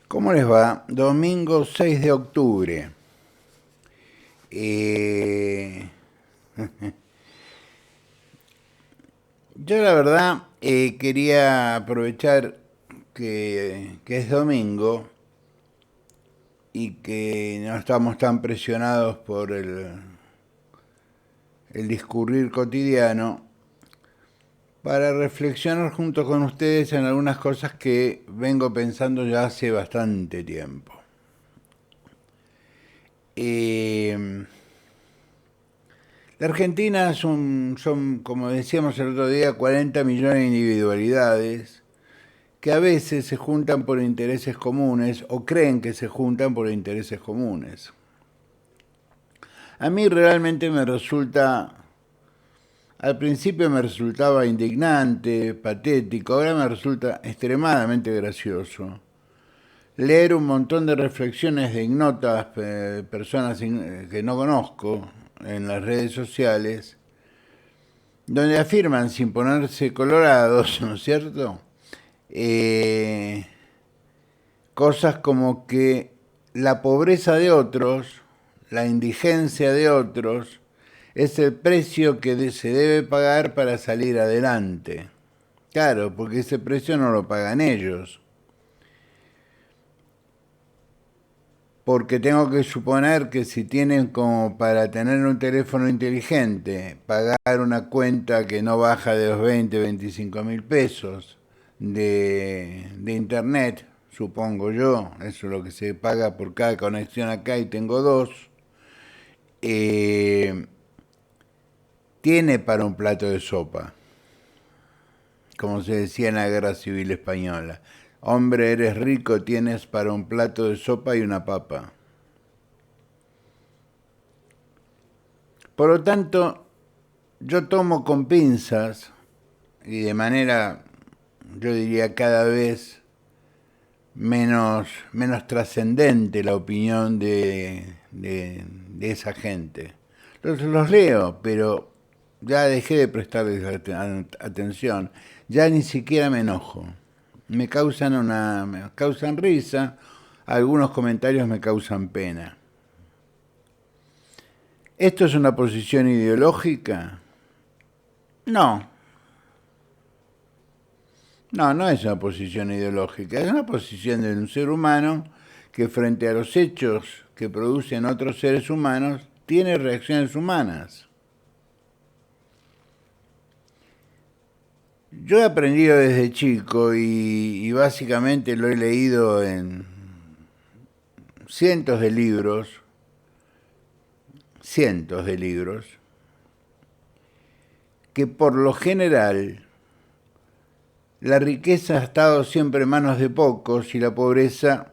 ¿Cómo les va? Domingo 6 de octubre. Eh, yo la verdad quería aprovechar que es domingo y que no estamos tan presionados por el discurrir cotidiano para reflexionar junto con ustedes en algunas cosas que vengo pensando ya hace bastante tiempo. Eh, La Argentina son, como decíamos el otro día, 40 millones de individualidades que a veces se juntan por intereses comunes o creen que se juntan por intereses comunes. A mí realmente al principio me resultaba indignante, patético, ahora me resulta extremadamente gracioso leer un montón de reflexiones de ignotas personas que no conozco en las redes sociales donde afirman sin ponerse colorados, ¿no es cierto? Eh, Cosas como que la pobreza de otros, la indigencia de otros, es el precio que se debe pagar para salir adelante. Claro, porque ese precio no lo pagan ellos. Porque tengo que suponer que si tienen como para tener un teléfono inteligente, pagar una cuenta que no baja de los 20, 25 mil pesos de internet, supongo yo, eso es lo que se paga por cada conexión acá y tengo dos, eh, tiene para un plato de sopa, como se decía en la Guerra Civil Española. Hombre, eres rico, tienes para un plato de sopa y una papa. Por lo tanto, yo tomo con pinzas y de manera, yo diría, cada vez menos trascendente la opinión de esa gente. Los leo, pero ya dejé de prestarles atención. Ya ni siquiera me enojo. Me causan risa, algunos comentarios me causan pena. ¿Esto es una posición ideológica? No, no es una posición ideológica, es una posición de un ser humano que frente a los hechos que producen otros seres humanos tiene reacciones humanas. Yo he aprendido desde chico y básicamente lo he leído en cientos de libros, cientos de libros, que por lo general la riqueza ha estado siempre en manos de pocos y la pobreza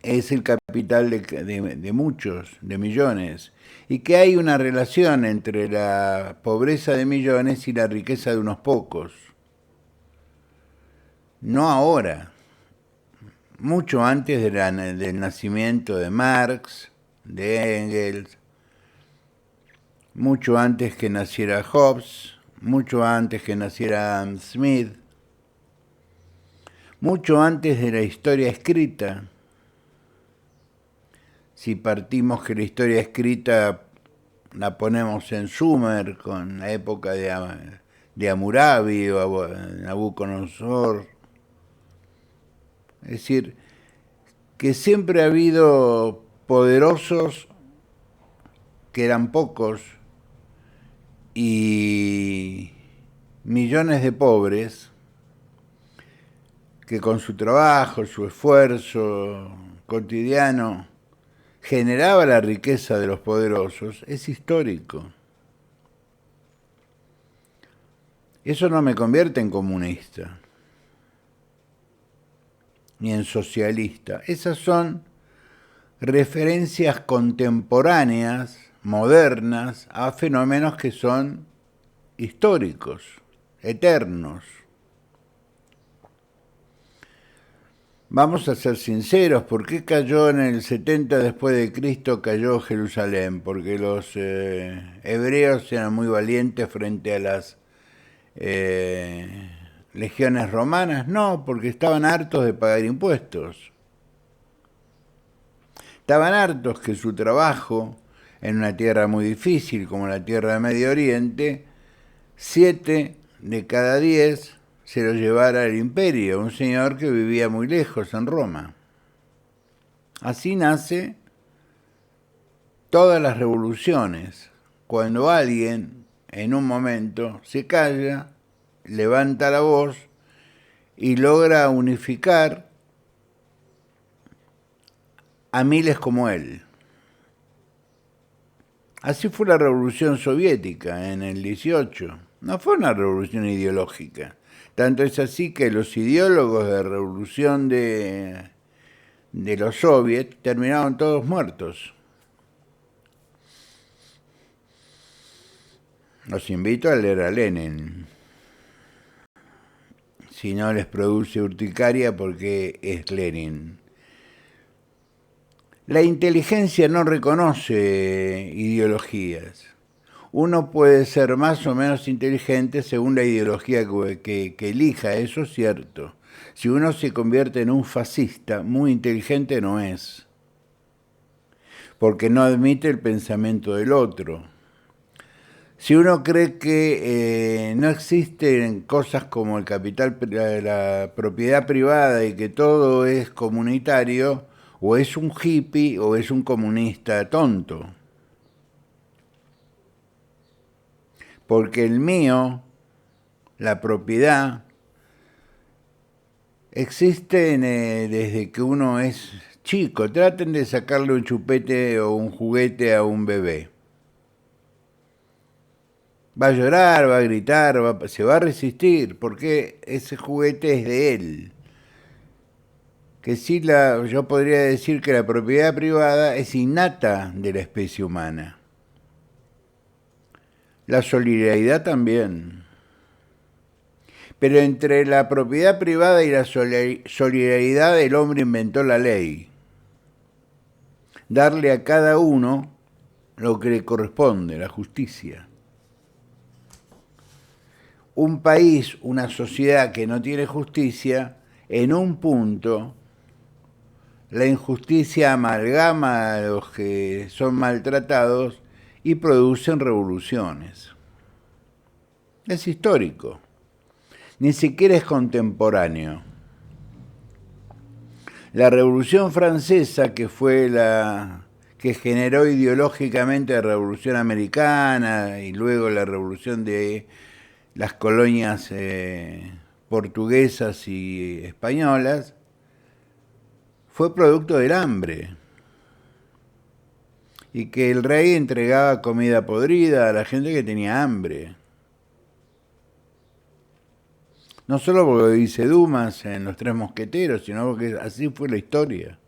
es el capital de muchos, de millones, y que hay una relación entre la pobreza de millones y la riqueza de unos pocos. No ahora, mucho antes del nacimiento de Marx, de Engels, mucho antes que naciera Hobbes, mucho antes que naciera Adam Smith, mucho antes de la historia escrita. Si partimos que la historia escrita la ponemos en Sumer con la época de Hammurabi o Nabucodonosor. Es decir, que siempre ha habido poderosos que eran pocos y millones de pobres que con su trabajo, su esfuerzo cotidiano generaba la riqueza de los poderosos, es histórico. Eso no me convierte en comunista ni en socialista. Esas son referencias contemporáneas, modernas, a fenómenos que son históricos, eternos. Vamos a ser sinceros, ¿por qué cayó en el 70 después de Cristo cayó Jerusalén? Porque los hebreos eran muy valientes frente a las legiones romanas. No, porque estaban hartos de pagar impuestos. Estaban hartos que su trabajo, en una tierra muy difícil como la tierra de Medio Oriente, 7 de cada 10 se lo llevara el imperio, un señor que vivía muy lejos en Roma. Así nace todas las revoluciones. Cuando alguien en un momento se calla, levanta la voz y logra unificar a miles como él. Así fue la Revolución Soviética en el 18. No fue una revolución ideológica. Tanto es así que los ideólogos de la revolución de los soviets terminaron todos muertos. Los invito a leer a Lenin. Si no les produce urticaria, porque es Lenin. La inteligencia no reconoce ideologías. Uno puede ser más o menos inteligente según la ideología que elija, eso es cierto. Si uno se convierte en un fascista, muy inteligente no es, porque no admite el pensamiento del otro. Si uno cree que no existen cosas como el capital, la propiedad privada y que todo es comunitario, o es un hippie o es un comunista tonto. Porque el mío, la propiedad, existe desde que uno es chico. Traten de sacarle un chupete o un juguete a un bebé. Va a llorar, va a gritar, se va a resistir, porque ese juguete es de él. Que sí, yo podría decir que la propiedad privada es innata de la especie humana. La solidaridad también. Pero entre la propiedad privada y la solidaridad el hombre inventó la ley. Darle a cada uno lo que le corresponde, la justicia. Un país, una sociedad que no tiene justicia, en un punto, la injusticia amalgama a los que son maltratados y producen revoluciones. Es histórico. Ni siquiera es contemporáneo. La Revolución Francesa, que fue la que generó ideológicamente la Revolución Americana y luego la Revolución de las colonias portuguesas y españolas, fue producto del hambre. Y que el rey entregaba comida podrida a la gente que tenía hambre. No solo porque lo dice Dumas en Los Tres Mosqueteros, sino porque así fue la historia.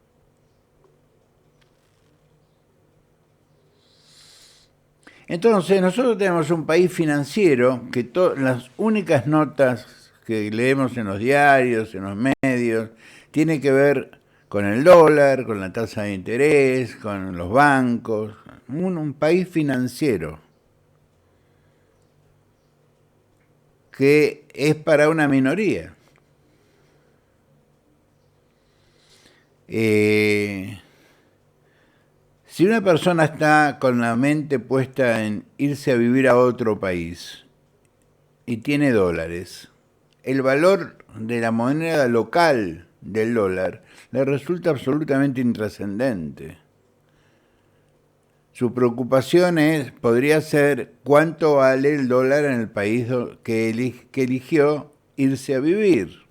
Entonces, nosotros tenemos un país financiero que las únicas notas que leemos en los diarios, en los medios, tiene que ver con el dólar, con la tasa de interés, con los bancos. Un país financiero que es para una minoría. Si una persona está con la mente puesta en irse a vivir a otro país y tiene dólares, el valor de la moneda local del dólar le resulta absolutamente intrascendente. Su preocupación podría ser cuánto vale el dólar en el país que eligió irse a vivir.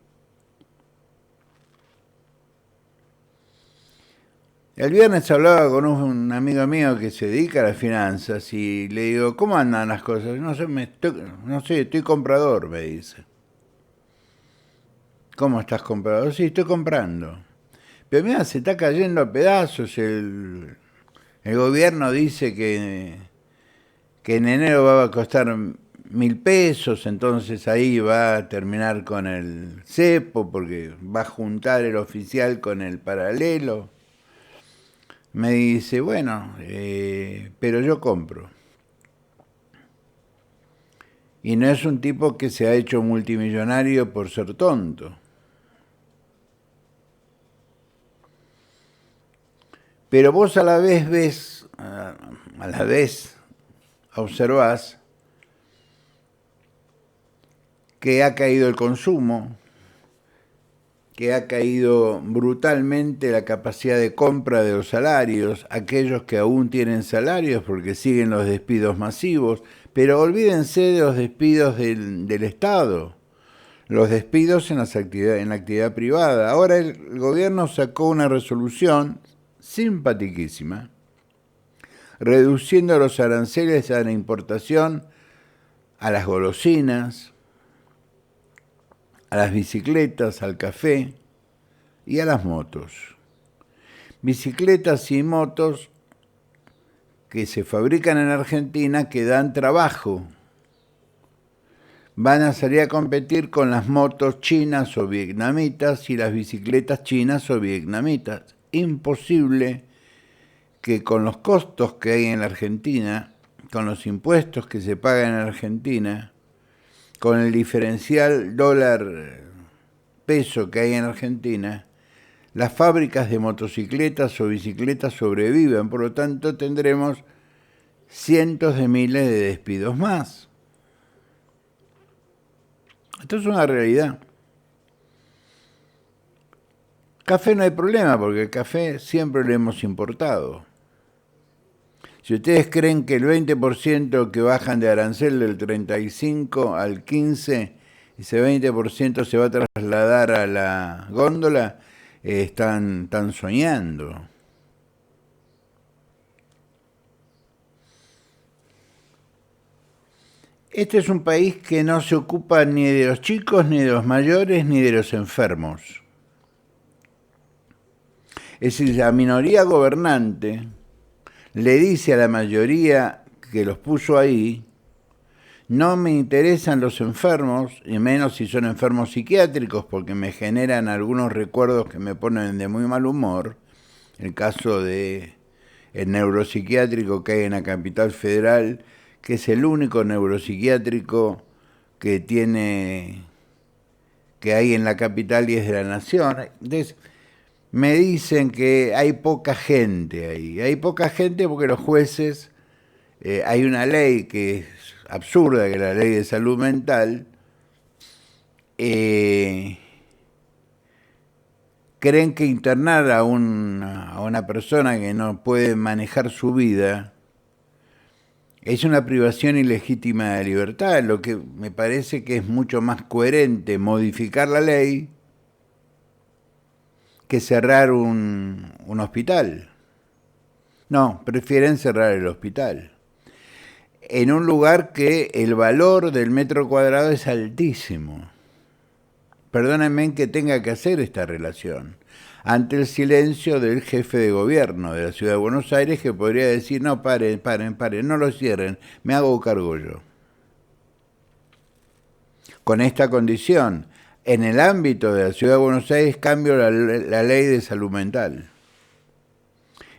El viernes hablaba con un amigo mío que se dedica a las finanzas y le digo, ¿cómo andan las cosas? No sé, estoy comprador, me dice. ¿Cómo estás comprador? Sí, estoy comprando. Pero mira, se está cayendo a pedazos. El gobierno dice que en enero va a costar 1.000 pesos, entonces ahí va a terminar con el cepo porque va a juntar el oficial con el paralelo. Me dice, bueno, pero yo compro. Y no es un tipo que se ha hecho multimillonario por ser tonto. Pero vos a la vez ves, a la vez observás que ha caído el consumo, que ha caído brutalmente la capacidad de compra de los salarios, aquellos que aún tienen salarios porque siguen los despidos masivos, pero olvídense de los despidos del Estado, los despidos en la actividad privada. Ahora el gobierno sacó una resolución simpaticísima, reduciendo los aranceles a la importación a las golosinas, a las bicicletas, al café y a las motos. Bicicletas y motos que se fabrican en Argentina, que dan trabajo. Van a salir a competir con las motos chinas o vietnamitas y las bicicletas chinas o vietnamitas. Imposible que con los costos que hay en la Argentina, con los impuestos que se pagan en Argentina, con el diferencial dólar-peso que hay en Argentina, las fábricas de motocicletas o bicicletas sobreviven. Por lo tanto, tendremos cientos de miles de despidos más. Esto es una realidad. Café no hay problema, porque el café siempre lo hemos importado. Si ustedes creen que el 20% que bajan de arancel del 35 al 15, ese 20% se va a trasladar a la góndola, están soñando. Este es un país que no se ocupa ni de los chicos, ni de los mayores, ni de los enfermos. Es decir, la minoría gobernante le dice a la mayoría que los puso ahí: no me interesan los enfermos, y menos si son enfermos psiquiátricos, porque me generan algunos recuerdos que me ponen de muy mal humor. El caso de el neuropsiquiátrico que hay en la Capital Federal, que es el único neuropsiquiátrico que hay en la capital y es de la nación. Entonces, me dicen que hay poca gente ahí. Hay poca gente porque los jueces, hay una ley que es absurda, que es la ley de salud mental, creen que internar a una persona que no puede manejar su vida es una privación ilegítima de libertad, lo que me parece que es mucho más coherente modificar la ley que cerrar un hospital. No, prefieren cerrar el hospital. En un lugar que el valor del metro cuadrado es altísimo. Perdónenme que tenga que hacer esta relación, ante el silencio del jefe de gobierno de la Ciudad de Buenos Aires, que podría decir: no, paren, no lo cierren, me hago cargo yo. Con esta condición: en el ámbito de la Ciudad de Buenos Aires cambio la ley de salud mental.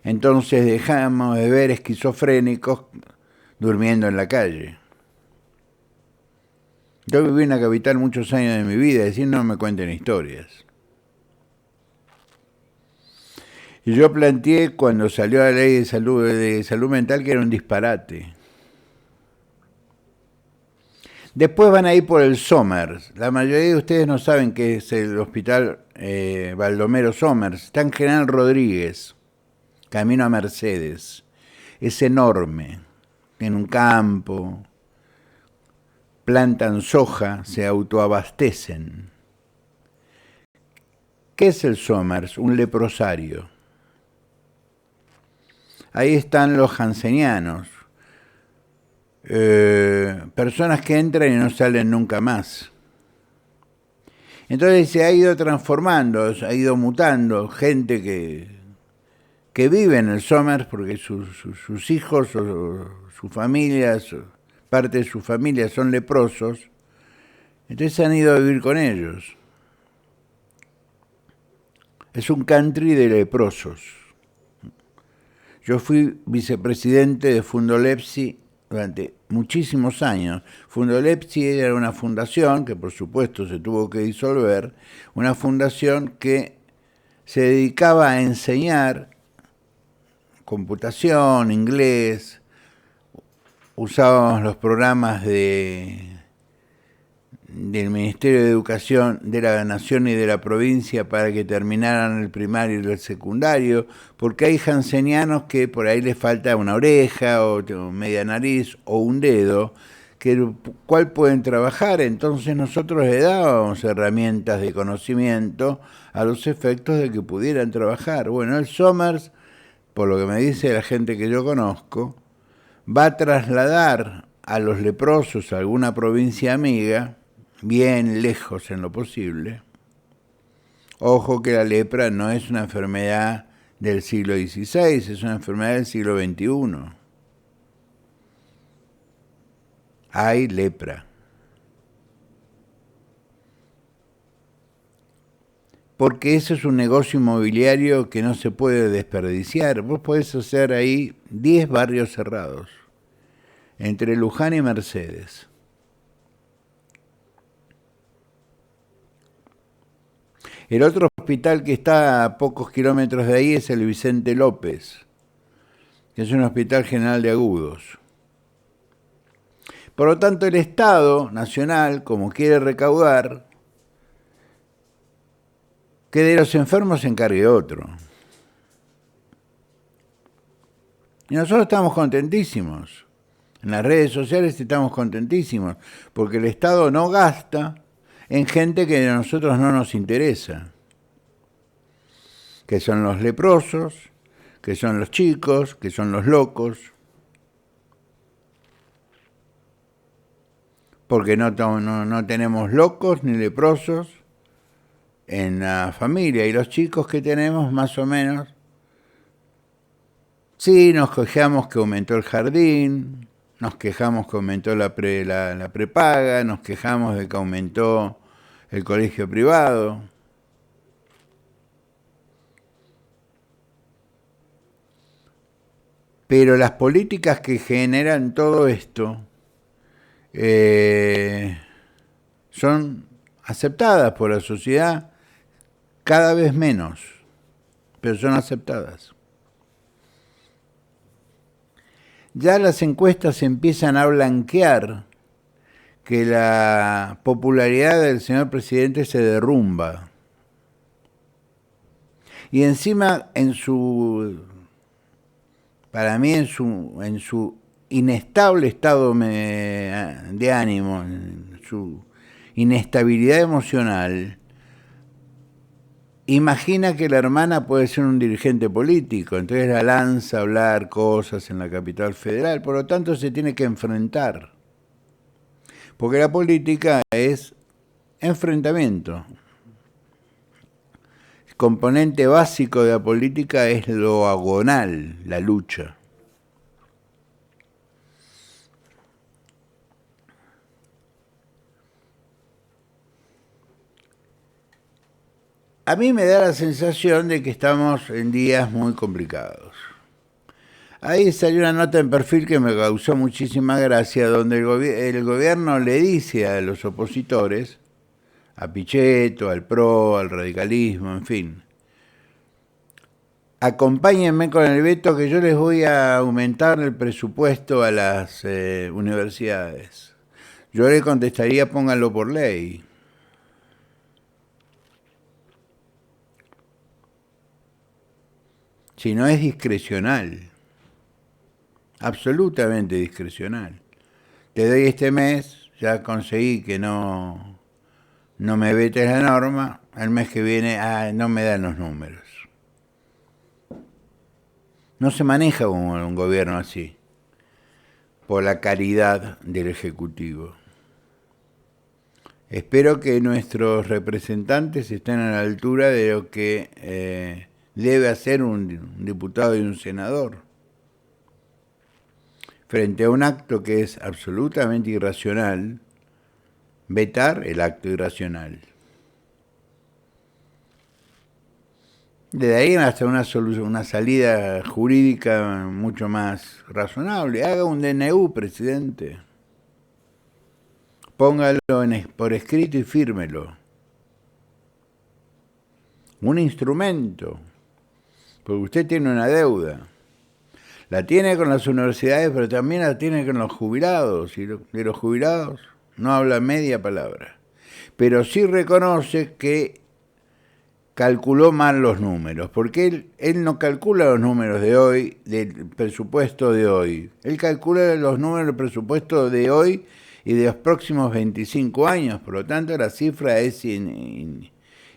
Entonces dejamos de ver esquizofrénicos durmiendo en la calle. Yo viví en la capital muchos años de mi vida, es decir, no me cuenten historias. Y yo planteé, cuando salió la ley de salud mental, que era un disparate. Después van a ir por el Somers. La mayoría de ustedes no saben qué es el hospital Baldomero Somers. Está en General Rodríguez, camino a Mercedes. Es enorme. Tiene un campo, plantan soja, se autoabastecen. ¿Qué es el Somers? Un leprosario. Ahí están los jansenianos, personas que entran y no salen nunca más. Entonces se ha ido transformando, ha ido mutando, gente que vive en el Somers porque sus hijos o sus familias, parte de su familia son leprosos, entonces han ido a vivir con ellos. Es un country de leprosos. Yo fui vicepresidente de Fundolepsi durante muchísimos años. Fundolepsi era una fundación que por supuesto se tuvo que disolver, una fundación que se dedicaba a enseñar computación, inglés, usábamos los programas del Ministerio de Educación de la Nación y de la provincia para que terminaran el primario y el secundario, porque hay jansenianos que por ahí les falta una oreja o media nariz o un dedo, cual pueden trabajar. Entonces nosotros le dábamos herramientas de conocimiento a los efectos de que pudieran trabajar. Bueno, el Somers, por lo que me dice la gente que yo conozco, va a trasladar a los leprosos a alguna provincia amiga, bien lejos en lo posible. Ojo que la lepra no es una enfermedad del siglo XVI, es una enfermedad del siglo XXI. Hay lepra. Porque eso es un negocio inmobiliario que no se puede desperdiciar. Vos podés hacer ahí 10 barrios cerrados, entre Luján y Mercedes. El otro hospital que está a pocos kilómetros de ahí es el Vicente López, que es un hospital general de agudos. Por lo tanto, el Estado Nacional, como quiere recaudar, que de los enfermos se encargue otro. Y nosotros estamos contentísimos. En las redes sociales estamos contentísimos, porque el Estado no gasta en gente que a nosotros no nos interesa, que son los leprosos, que son los chicos, que son los locos, porque no tenemos locos ni leprosos en la familia, y los chicos que tenemos más o menos, sí, nos quejamos que aumentó el jardín, nos quejamos que aumentó la prepaga, nos quejamos de que aumentó el colegio privado. Pero las políticas que generan todo esto son aceptadas por la sociedad cada vez menos, pero son aceptadas. Ya las encuestas empiezan a blanquear que la popularidad del señor presidente se derrumba. Y encima, para mí, en su inestable estado de ánimo, en su inestabilidad emocional, imagina que la hermana puede ser un dirigente político, entonces la lanza a hablar cosas en la capital federal, por lo tanto se tiene que enfrentar. Porque la política es enfrentamiento. El componente básico de la política es lo agonal, la lucha. A mí me da la sensación de que estamos en días muy complicados. Ahí salió una nota en Perfil que me causó muchísima gracia, donde el gobierno le dice a los opositores, a Pichetto, al PRO, al radicalismo, en fin, acompáñenme con el veto que yo les voy a aumentar el presupuesto a las universidades. Yo le contestaría, pónganlo por ley. Si no es discrecional, absolutamente discrecional. Te doy este mes, ya conseguí que no me vetes la norma, el mes que viene no me dan los números. No se maneja un gobierno así, por la caridad del Ejecutivo. Espero que nuestros representantes estén a la altura de lo que debe hacer un diputado y un senador, frente a un acto que es absolutamente irracional, vetar el acto irracional. De ahí hasta una salida jurídica mucho más razonable. Haga un DNU, presidente. Póngalo por escrito y fírmelo. Un instrumento. Porque usted tiene una deuda. La tiene con las universidades, pero también la tiene con los jubilados. Y de los jubilados no habla media palabra. Pero sí reconoce que calculó mal los números, porque él no calcula los números de hoy, del presupuesto de hoy. Él calcula los números del presupuesto de hoy y de los próximos 25 años. Por lo tanto, la cifra es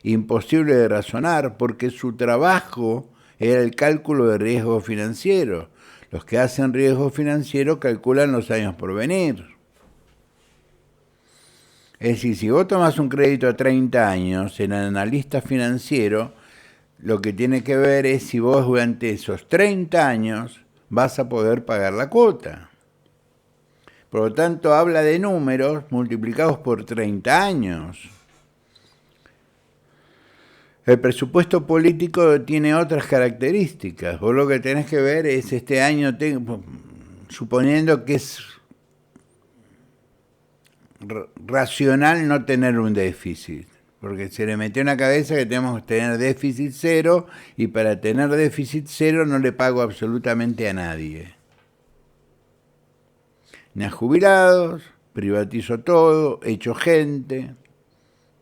imposible de razonar, porque su trabajo era el cálculo de riesgo financiero. Los que hacen riesgo financiero calculan los años por venir. Es decir, si vos tomás un crédito a 30 años, el analista financiero lo que tiene que ver es si vos durante esos 30 años vas a poder pagar la cuota. Por lo tanto, habla de números multiplicados por 30 años. El presupuesto político tiene otras características. Vos lo que tenés que ver es este año, suponiendo que es racional no tener un déficit, porque se le metió en la cabeza que tenemos que tener déficit cero, y para tener déficit cero no le pago absolutamente a nadie, ni a jubilados, privatizo todo, echo gente,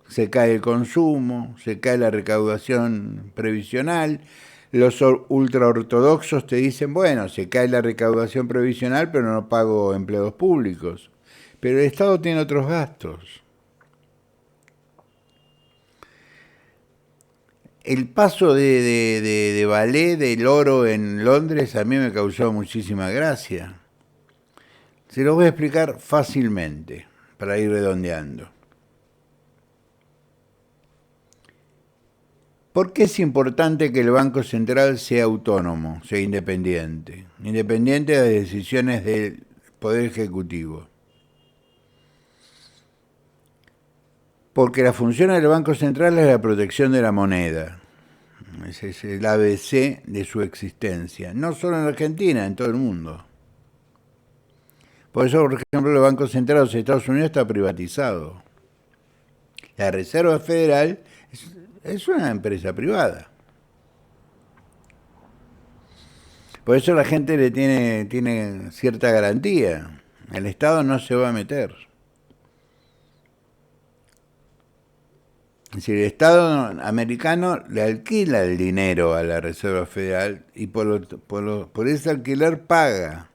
se cae el consumo, se cae la recaudación previsional. Los ultraortodoxos te dicen, bueno, se cae la recaudación previsional, pero no pago empleados públicos. Pero el Estado tiene otros gastos. El paso de ballet del oro en Londres a mí me causó muchísima gracia. Se lo voy a explicar fácilmente, para ir redondeando. ¿Por qué es importante que el Banco Central sea autónomo, sea independiente? Independiente de las decisiones del Poder Ejecutivo. Porque la función del Banco Central es la protección de la moneda. Ese es el ABC de su existencia. No solo en Argentina, en todo el mundo. Por eso, por ejemplo, el Banco Central de los Estados Unidos está privatizado. La Reserva Federal es una empresa privada. Por eso la gente le tiene cierta garantía. El Estado no se va a meter. Es decir, el Estado americano le alquila el dinero a la Reserva Federal y por ese alquiler paga.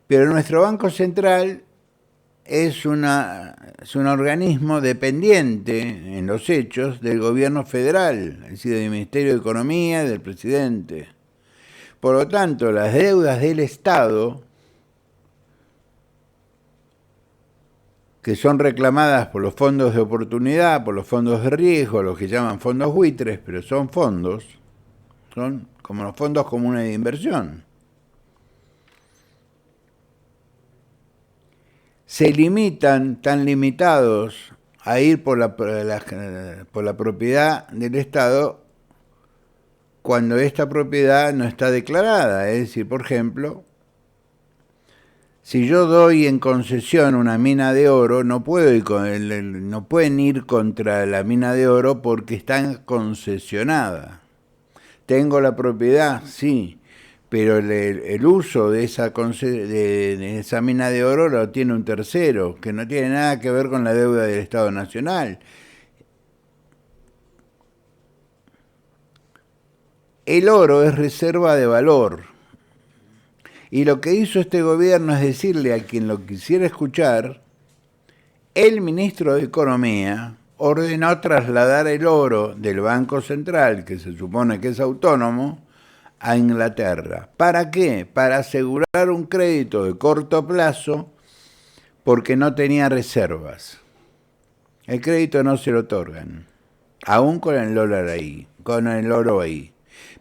Pero nuestro Banco Central es un organismo dependiente, en los hechos, del gobierno federal, es decir, del Ministerio de Economía y del presidente. Por lo tanto, las deudas del Estado, que son reclamadas por los fondos de oportunidad, por los fondos de riesgo, los que llaman fondos buitres, pero son fondos, son como los fondos comunes de inversión. Se limitan, tan limitados a ir por la propiedad del Estado cuando esta propiedad no está declarada. Es decir, por ejemplo, si yo doy en concesión una mina de oro, no pueden ir contra la mina de oro porque está concesionada. Tengo la propiedad, sí, pero el uso de esa mina de oro lo tiene un tercero, que no tiene nada que ver con la deuda del Estado Nacional. El oro es reserva de valor. Y lo que hizo este gobierno es decirle a quien lo quisiera escuchar, el ministro de Economía ordenó trasladar el oro del Banco Central, que se supone que es autónomo, a Inglaterra. ¿Para qué? Para asegurar un crédito de corto plazo porque no tenía reservas. El crédito no se lo otorgan, aún con el dólar ahí, con el oro ahí.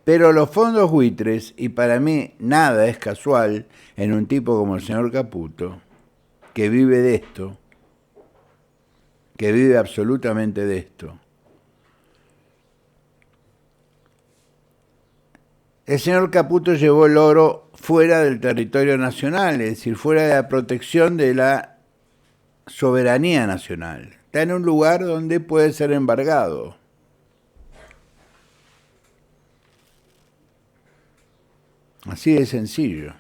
Pero los fondos buitres, y para mí nada es casual en un tipo como el señor Caputo, que vive de esto, que vive absolutamente de esto. El señor Caputo llevó el oro fuera del territorio nacional, es decir, fuera de la protección de la soberanía nacional. Está en un lugar donde puede ser embargado. Así de sencillo.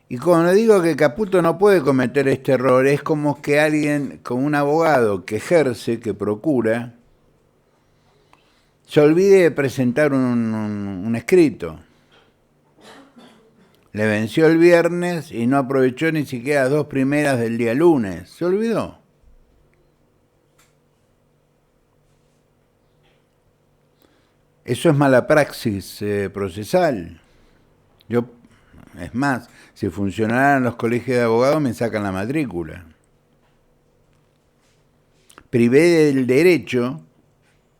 Y cuando digo que Caputo no puede cometer este error, es como que alguien, como un abogado que ejerce, que procura, se olvide de presentar un escrito. Le venció el viernes y no aprovechó ni siquiera las 2 primeras del día lunes. Se olvidó. Eso es mala praxis procesal. Es más, si funcionaran los colegios de abogados me sacan la matrícula. Privé del derecho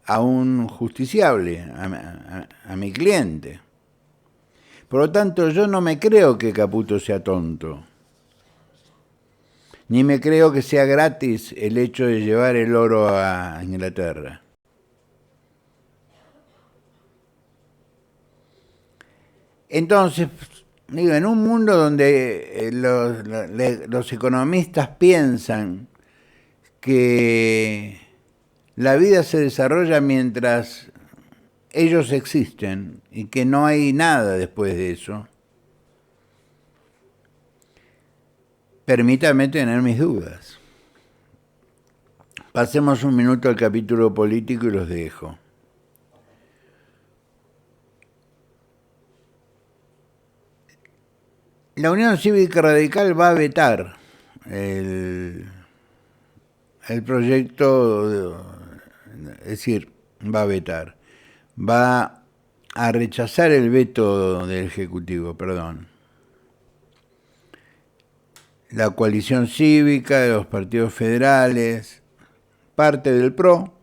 a un justiciable, a mi cliente. Por lo tanto, yo no me creo que Caputo sea tonto. Ni me creo que sea gratis el hecho de llevar el oro a Inglaterra. Entonces, digo, en un mundo donde los economistas piensan que la vida se desarrolla mientras ellos existen y que no hay nada después de eso, permítame tener mis dudas. Pasemos un minuto al capítulo político y los dejo. La Unión Cívica Radical va a vetar el proyecto, es decir, va a rechazar el veto del Ejecutivo, perdón. La coalición cívica de los partidos federales, parte del PRO,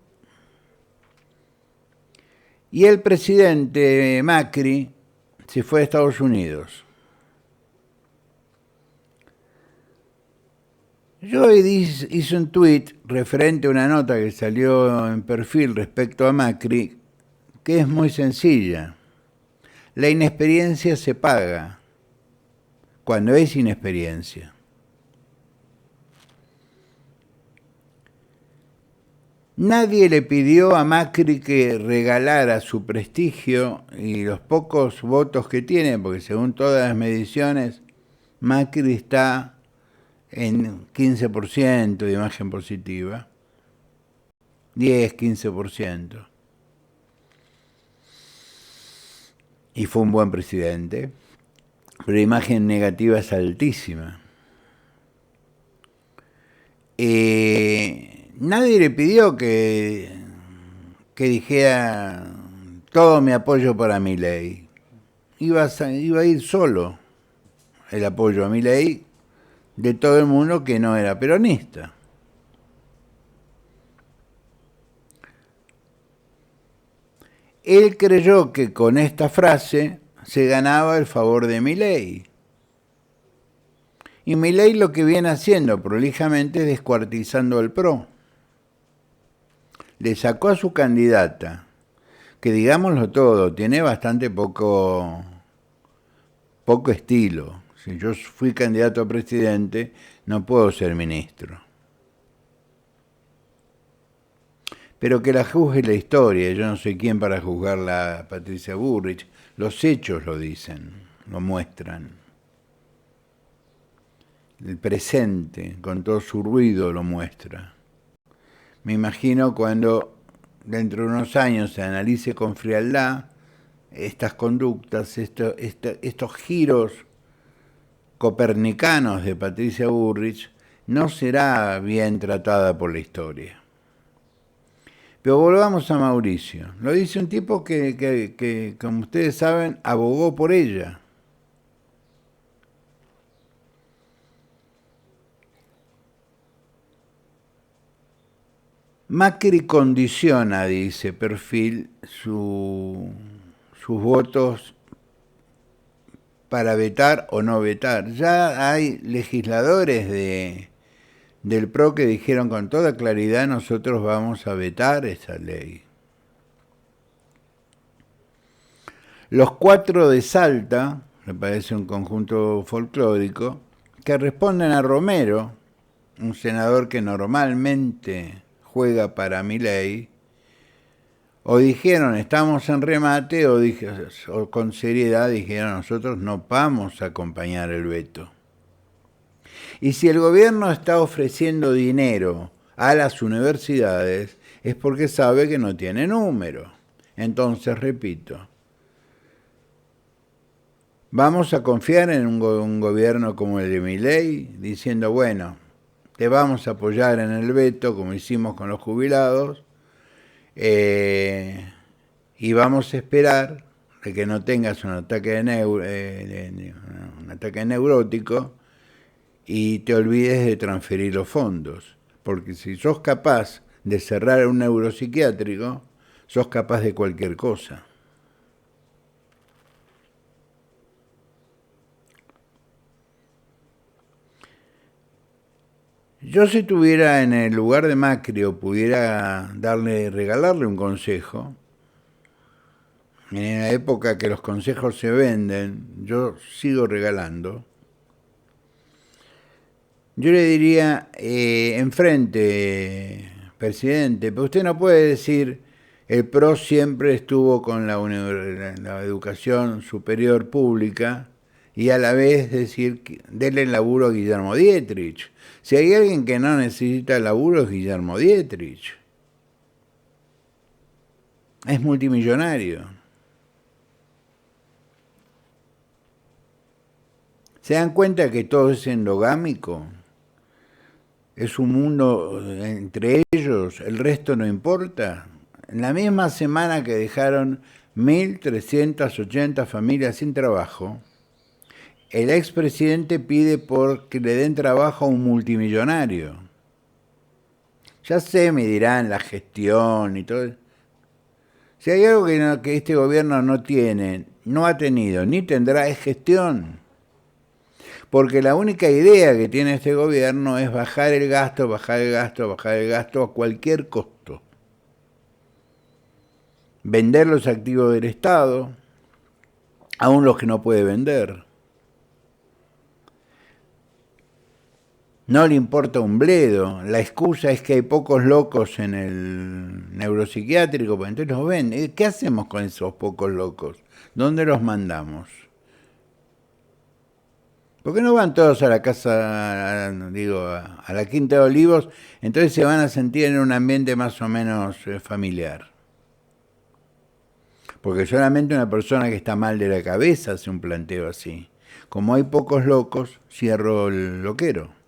y el presidente Macri se fue a Estados Unidos. Yo hice un tuit referente a una nota que salió en Perfil respecto a Macri, que es muy sencilla. La inexperiencia se paga cuando es inexperiencia. Nadie le pidió a Macri que regalara su prestigio y los pocos votos que tiene, porque según todas las mediciones, Macri está en 15% de imagen positiva, 10-15%. Y fue un buen presidente, pero la imagen negativa es altísima. Nadie le pidió que dijera todo mi apoyo para Milei. Iba a ir solo el apoyo a Milei de todo el mundo que no era peronista. Él creyó que con esta frase se ganaba el favor de Milei. Y Milei lo que viene haciendo prolijamente es descuartizando al PRO. Le sacó a su candidata, que digámoslo todo, tiene bastante poco estilo. Si yo fui candidato a presidente, no puedo ser ministro. Pero que la juzgue la historia, yo no soy quien para juzgarla a Patricia Bullrich. Los hechos lo dicen, lo muestran. El presente, con todo su ruido, lo muestra. Me imagino cuando dentro de unos años se analice con frialdad estas conductas, estos giros copernicanos de Patricia Bullrich, no será bien tratada por la historia. Pero volvamos a Mauricio. Lo dice un tipo que, como ustedes saben, abogó por ella. Macri condiciona, dice Perfil, sus votos para vetar o no vetar. Ya hay legisladores del PRO que dijeron con toda claridad nosotros vamos a vetar esa ley. Los 4 de Salta, me parece un conjunto folclórico, que responden a Romero, un senador que normalmente juega para Milei, O dijeron, estamos en remate, o con seriedad dijeron, nosotros no vamos a acompañar el veto. Y si el gobierno está ofreciendo dinero a las universidades, es porque sabe que no tiene número. Entonces, repito, vamos a confiar en un gobierno como el de Milei, diciendo, bueno, te vamos a apoyar en el veto, como hicimos con los jubilados, y vamos a esperar de que no tengas un ataque un ataque neurótico y te olvides de transferir los fondos. Porque si sos capaz de cerrar un neuropsiquiátrico, sos capaz de cualquier cosa. Yo si estuviera en el lugar de Macri o pudiera regalarle un consejo, en la época que los consejos se venden, yo sigo regalando, yo le diría, enfrente, presidente, pero usted no puede decir, el PRO siempre estuvo con la educación superior pública, y a la vez decir, denle laburo a Guillermo Dietrich. Si hay alguien que no necesita laburo es Guillermo Dietrich. Es multimillonario. ¿Se dan cuenta que todo es endogámico? Es un mundo entre ellos, el resto no importa. En la misma semana que dejaron 1.380 familias sin trabajo, el expresidente pide que le den trabajo a un multimillonario. Ya sé, me dirán, la gestión y todo. Si hay algo que este gobierno no tiene, no ha tenido, ni tendrá, es gestión. Porque la única idea que tiene este gobierno es bajar el gasto, bajar el gasto, bajar el gasto a cualquier costo. Vender los activos del Estado, aún los que no puede vender. No le importa un bledo. La excusa es que hay pocos locos en el neuropsiquiátrico, pues entonces los ven. ¿Qué hacemos con esos pocos locos? ¿Dónde los mandamos? ¿Por qué no van todos a la casa, a la Quinta de Olivos? Entonces se van a sentir en un ambiente más o menos familiar. Porque solamente una persona que está mal de la cabeza hace un planteo así. Como hay pocos locos, cierro el loquero.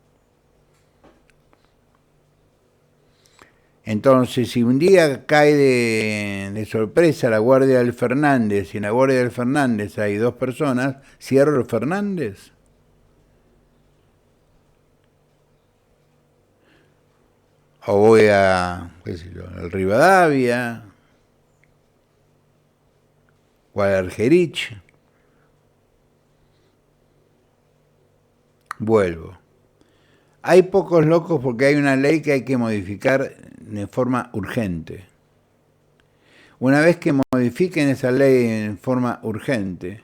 Entonces, si un día cae de sorpresa la guardia del Fernández y en la guardia del Fernández hay 2 personas, ¿cierro el Fernández? O voy al Rivadavia, o al Argerich. Vuelvo. Hay pocos locos porque hay una ley que hay que modificar de forma urgente. Una vez que modifiquen esa ley en forma urgente,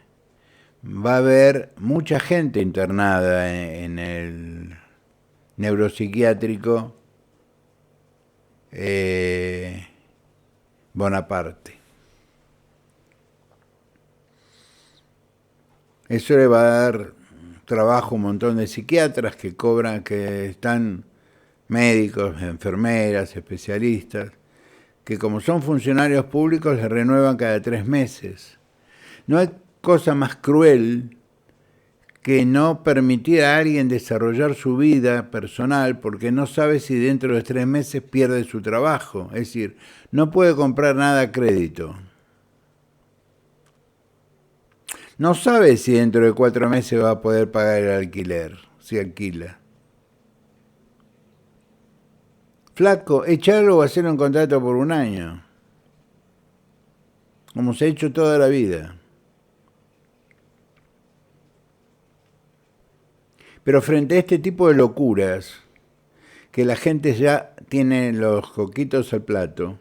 va a haber mucha gente internada en el neuropsiquiátrico Bonaparte. Eso le va a dar trabajo a un montón de psiquiatras que cobran, que están médicos, enfermeras, especialistas, que como son funcionarios públicos les renuevan cada 3 meses. No hay cosa más cruel que no permitir a alguien desarrollar su vida personal porque no sabe si dentro de 3 meses pierde su trabajo. Es decir, no puede comprar nada a crédito. No sabe si dentro de 4 meses va a poder pagar el alquiler, si alquila. Flaco, echarlo o hacer un contrato por 1 año, como se ha hecho toda la vida. Pero frente a este tipo de locuras, que la gente ya tiene los coquitos al plato,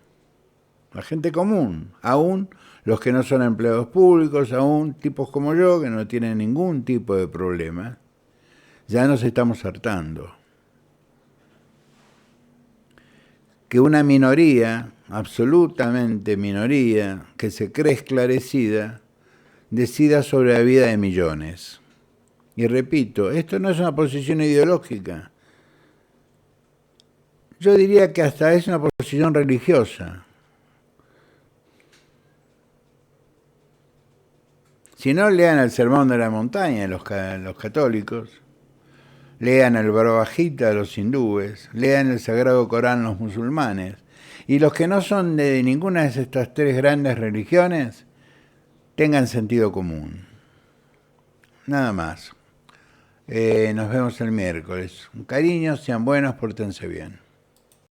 la gente común, aún los que no son empleados públicos, aún tipos como yo, que no tienen ningún tipo de problema, ya nos estamos hartando. Que una minoría absolutamente minoría, que se cree esclarecida, decida sobre la vida de millones. Y repito, esto no es una posición ideológica. Yo diría que hasta es una posición religiosa. Si no, lean el Sermón de la Montaña los católicos, lean el Bhagavad Gita los hindúes, lean el Sagrado Corán los musulmanes. Y los que no son de ninguna de estas tres grandes religiones, tengan sentido común. Nada más. Nos vemos el miércoles. Un cariño, sean buenos, pórtense bien.